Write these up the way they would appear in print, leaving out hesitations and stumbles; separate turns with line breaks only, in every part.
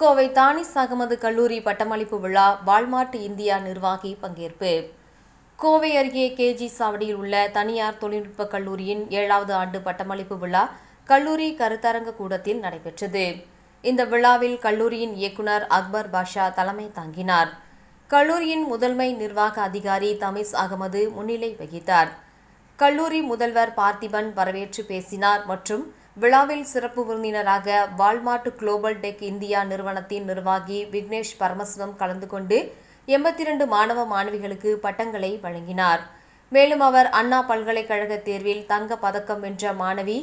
கோவை தானிஸ் அகமது கல்லூரி பட்டமளிப்பு விழா வால்மார்ட் இந்தியா நிர்வாகி பங்கேற்பு. கோவை அருகே கேஜி சாவடியில் உள்ள தனியார் தொழில்நுட்ப கல்லூரியின் 7வது ஆண்டு பட்டமளிப்பு விழா கல்லூரி கருத்தரங்க கூடத்தில் நடைபெற்றது. இந்த விழாவில் கல்லூரியின் இயக்குநர் அக்பர் பாஷா தலைமை தாங்கினார். கல்லூரியின் முதன்மை நிர்வாக அதிகாரி தமீஸ் அகமது முன்னிலை வகித்தார். கல்லூரி முதல்வர் பார்த்திபன் வரவேற்று பேசினார் மற்றும் விழாவில் சிறப்பு விருந்தினராக வால்மார்ட் குளோபல் டெக் இந்தியா நிறுவனத்தின் நிர்வாகி விக்னேஷ் பரமசிவம் கலந்து கொண்டு 82 மாணவ மாணவிகளுக்கு பட்டங்களை வழங்கினார். மேலும் அவர் அண்ணா பல்கலைக்கழக தேர்வில் தங்க பதக்கம் வென்ற மாணவி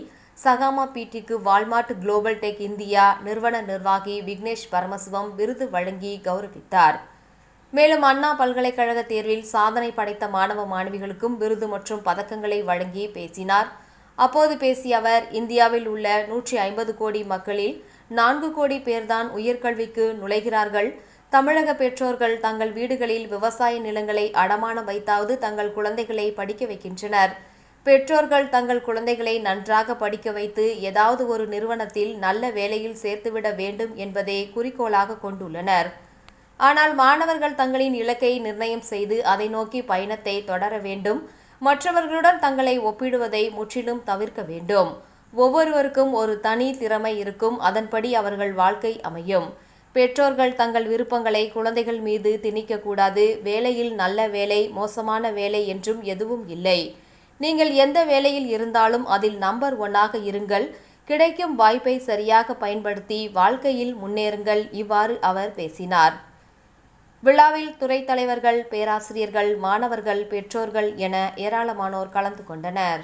சகாமா பீட்டிக்கு வால்மார்ட் குளோபல் டெக் இந்தியா நிறுவன நிர்வாகி விக்னேஷ் பரமசிவம் விருது வழங்கி கௌரவித்தார். மேலும் அண்ணா பல்கலைக்கழக தேர்வில் சாதனை படைத்த மாணவ மாணவிகளுக்கும் விருது மற்றும் பதக்கங்களை வழங்கி பேசினார். அப்போது பேசிய அவர், இந்தியாவில் உள்ள 150 கோடி மக்களில் 4 கோடி பேர்தான் உயர்கல்விக்கு நுழைகிறார்கள். தமிழக பெற்றோர்கள் தங்கள் வீடுகளில் விவசாய நிலங்களை அடமானம் வைத்தாவது தங்கள் குழந்தைகளை படிக்க வைக்கின்றனர். பெற்றோர்கள் தங்கள் குழந்தைகளை நன்றாக படிக்க வைத்து ஏதாவது ஒரு நிறுவனத்தில் நல்ல வேலையில் சேர்த்துவிட வேண்டும் என்பதே குறிக்கோளாக கொண்டுள்ளனர். ஆனால் மாணவர்கள் தங்களின் இலக்கை நிர்ணயம் செய்து அதை நோக்கி பயணத்தை தொடர வேண்டும். மற்றவர்களுடன் தங்களை ஒப்பிடுவதை முற்றிலும் தவிர்க்க வேண்டும். ஒவ்வொருவருக்கும் ஒரு தனி திறமை இருக்கும். அதன்படி அவர்கள் வாழ்க்கை அமையும். பெற்றோர்கள் தங்கள் விருப்பங்களை குழந்தைகள் மீது திணிக்கக்கூடாது. வேலையில் நல்ல வேலை, மோசமான வேலை என்றும் எதுவும் இல்லை. நீங்கள் எந்த வேலையில் இருந்தாலும் அதில் நம்பர் 1ஆக இருங்கள். கிடைக்கும் வாய்ப்பை சரியாக பயன்படுத்தி வாழ்க்கையில் முன்னேறுங்கள். இவ்வாறு அவர் பேசினார். விழாவில் துறைத் தலைவர்கள், பேராசிரியர்கள், மாணவர்கள், பெற்றோர்கள் என ஏராளமானோர் கலந்து கொண்டனர்.